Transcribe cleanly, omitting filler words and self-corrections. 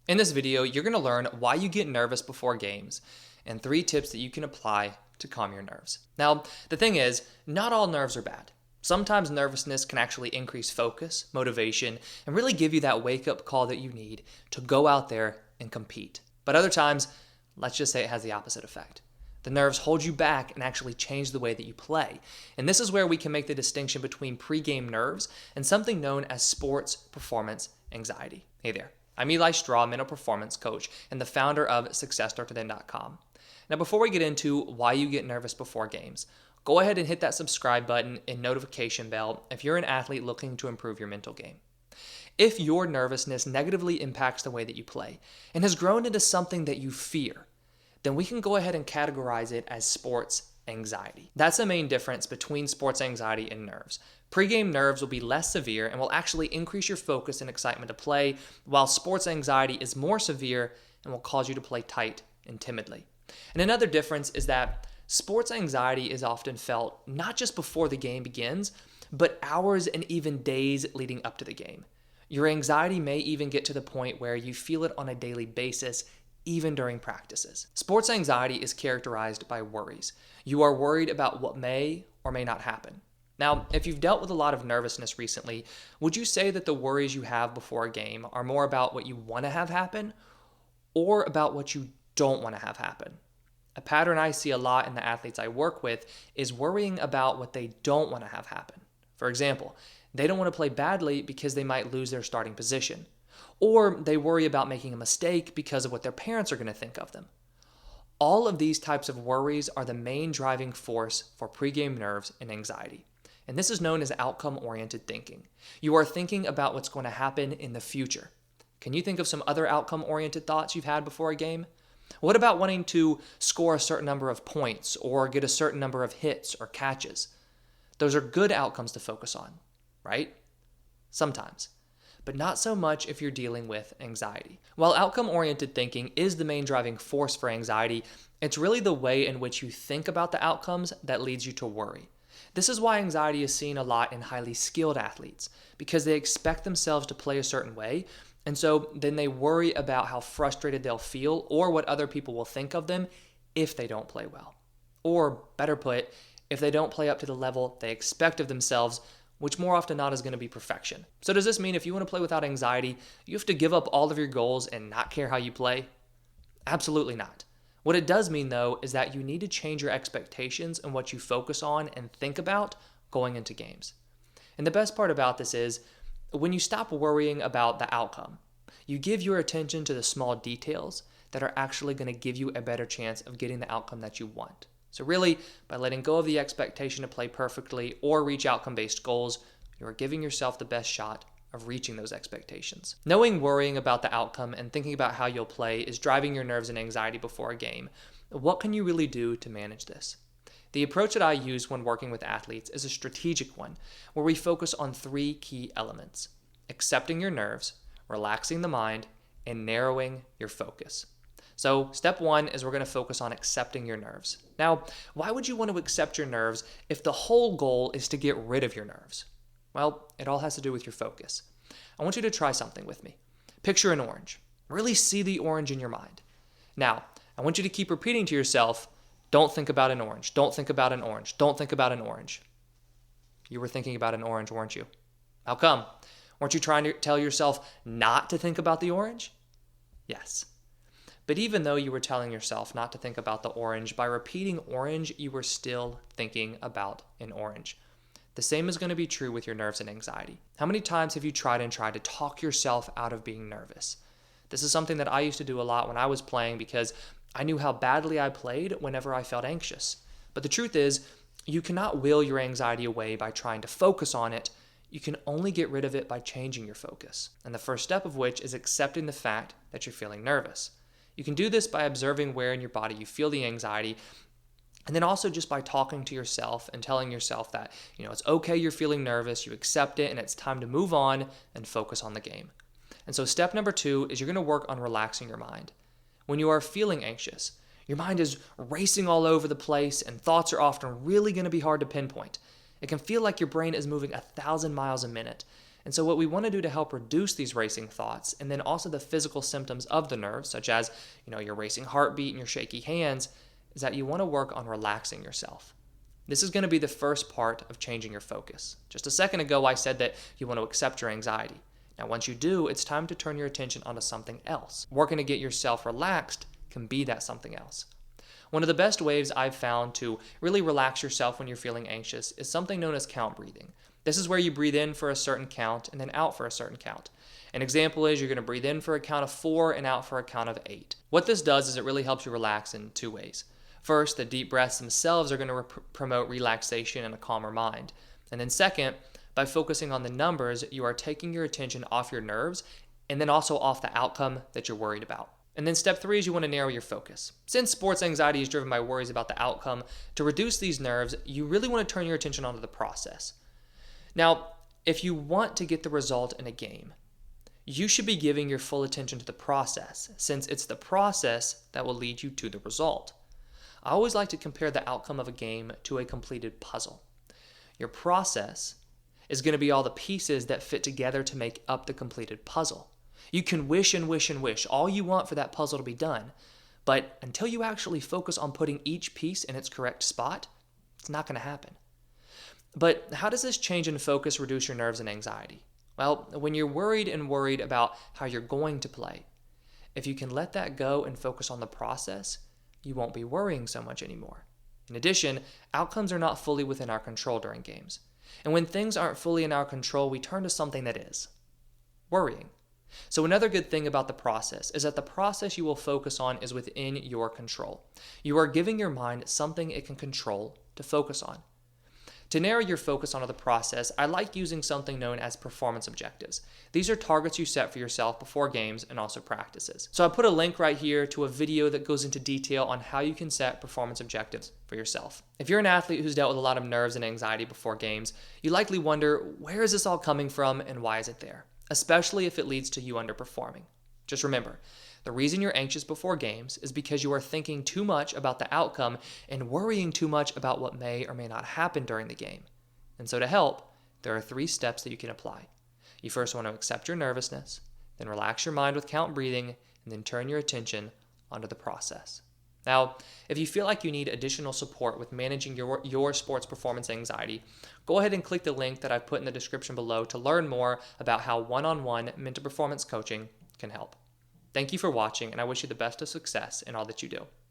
In this video, you're going to learn why you get nervous before games and 3 tips that you can apply to calm your nerves. Now, the thing is, not all nerves are bad. Sometimes nervousness can actually increase focus, motivation, and really give you that wake-up call that you need to go out there and compete. But other times, let's just say it has the opposite effect. The nerves hold you back and actually change the way that you play. And this is where we can make the distinction between pre-game nerves and something known as sports performance anxiety. Hey there. I'm Eli Straw, mental performance coach and the founder of SuccessStartsWithin.com. Now, before we get into why you get nervous before games, go ahead and hit that subscribe button and notification bell if you're an athlete looking to improve your mental game. If your nervousness negatively impacts the way that you play and has grown into something that you fear, then we can go ahead and categorize it as sports anxiety. That's the main difference between sports anxiety and nerves. Pre-game nerves will be less severe and will actually increase your focus and excitement to play, while sports anxiety is more severe and will cause you to play tight and timidly. And another difference is that sports anxiety is often felt not just before the game begins, but hours and even days leading up to the game. Your anxiety may even get to the point where you feel it on a daily basis, even during practices. Sports anxiety is characterized by worries. You are worried about what may or may not happen. Now, if you've dealt with a lot of nervousness recently, would you say that the worries you have before a game are more about what you want to have happen or about what you don't want to have happen? A pattern I see a lot in the athletes I work with is worrying about what they don't want to have happen. For example, they don't want to play badly because they might lose their starting position, or they worry about making a mistake because of what their parents are going to think of them. All of these types of worries are the main driving force for pregame nerves and anxiety. And this is known as outcome-oriented thinking. You are thinking about what's going to happen in the future. Can you think of some other outcome-oriented thoughts you've had before a game? What about wanting to score a certain number of points or get a certain number of hits or catches? Those are good outcomes to focus on, right? Sometimes. But not so much if you're dealing with anxiety. While outcome-oriented thinking is the main driving force for anxiety, it's really the way in which you think about the outcomes that leads you to worry. This is why anxiety is seen a lot in highly skilled athletes, because they expect themselves to play a certain way, and so then they worry about how frustrated they'll feel or what other people will think of them if they don't play well. Or, better put, if they don't play up to the level they expect of themselves, which more often than not is going to be perfection. So does this mean if you want to play without anxiety, you have to give up all of your goals and not care how you play? Absolutely not. What it does mean, though, is that you need to change your expectations and what you focus on and think about going into games. And the best part about this is when you stop worrying about the outcome, you give your attention to the small details that are actually going to give you a better chance of getting the outcome that you want. So really, by letting go of the expectation to play perfectly or reach outcome-based goals, you are giving yourself the best shot of reaching those expectations. Knowing worrying about the outcome and thinking about how you'll play is driving your nerves and anxiety before a game. What can you really do to manage this? The approach that I use when working with athletes is a strategic one, where we focus on 3 key elements: accepting your nerves, relaxing the mind, and narrowing your focus. So step 1 is we're going to focus on accepting your nerves. Now, why would you want to accept your nerves if the whole goal is to get rid of your nerves? Well, it all has to do with your focus. I want you to try something with me. Picture an orange. Really see the orange in your mind. Now, I want you to keep repeating to yourself, don't think about an orange, don't think about an orange, don't think about an orange. You were thinking about an orange, weren't you? How come? Weren't you trying to tell yourself not to think about the orange? Yes. But even though you were telling yourself not to think about the orange, by repeating orange, you were still thinking about an orange. The same is going to be true with your nerves and anxiety. How many times have you tried to talk yourself out of being nervous? This is something that I used to do a lot when I was playing because I knew how badly I played whenever I felt anxious. But the truth is, you cannot will your anxiety away by trying to focus on it. You can only get rid of it by changing your focus. And the first step of which is accepting the fact that you're feeling nervous. You can do this by observing where in your body you feel the anxiety, and then also just by talking to yourself and telling yourself that, it's okay you're feeling nervous, you accept it, and it's time to move on and focus on the game. And so step number 2 is you're going to work on relaxing your mind. When you are feeling anxious, your mind is racing all over the place and thoughts are often really going to be hard to pinpoint. It can feel like your brain is moving 1,000 miles a minute. And so what we want to do to help reduce these racing thoughts and then also the physical symptoms of the nerves, such as, your racing heartbeat and your shaky hands, is that you want to work on relaxing yourself. This is going to be the first part of changing your focus. Just a second ago, I said that you want to accept your anxiety. Now, once you do, it's time to turn your attention onto something else. Working to get yourself relaxed can be that something else. One of the best ways I've found to really relax yourself when you're feeling anxious is something known as count breathing. This is where you breathe in for a certain count and then out for a certain count. An example is you're going to breathe in for a count of 4 and out for a count of 8. What this does is it really helps you relax in 2 ways. First, the deep breaths themselves are going to promote relaxation and a calmer mind. And then second, by focusing on the numbers, you are taking your attention off your nerves and then also off the outcome that you're worried about. And then step 3 is you want to narrow your focus. Since sports anxiety is driven by worries about the outcome, to reduce these nerves, you really want to turn your attention onto the process. Now, if you want to get the result in a game, you should be giving your full attention to the process, since it's the process that will lead you to the result. I always like to compare the outcome of a game to a completed puzzle. Your process is going to be all the pieces that fit together to make up the completed puzzle. You can wish and wish and wish all you want for that puzzle to be done, but until you actually focus on putting each piece in its correct spot, it's not going to happen. But how does this change in focus reduce your nerves and anxiety? Well, when you're worried about how you're going to play, if you can let that go and focus on the process, you won't be worrying so much anymore. In addition, outcomes are not fully within our control during games. And when things aren't fully in our control, we turn to something that is: worrying. So another good thing about the process is that the process you will focus on is within your control. You are giving your mind something it can control to focus on. To narrow your focus onto the process, I like using something known as performance objectives. These are targets you set for yourself before games and also practices. So I put a link right here to a video that goes into detail on how you can set performance objectives for yourself. If you're an athlete who's dealt with a lot of nerves and anxiety before games, you likely wonder, where is this all coming from and why is it there? Especially if it leads to you underperforming. Just remember, the reason you're anxious before games is because you are thinking too much about the outcome and worrying too much about what may or may not happen during the game. And so to help, there are 3 steps that you can apply. You first want to accept your nervousness, then relax your mind with count breathing, and then turn your attention onto the process. Now, if you feel like you need additional support with managing your sports performance anxiety, go ahead and click the link that I've put in the description below to learn more about how one-on-one mental performance coaching can help. Thank you for watching, and I wish you the best of success in all that you do.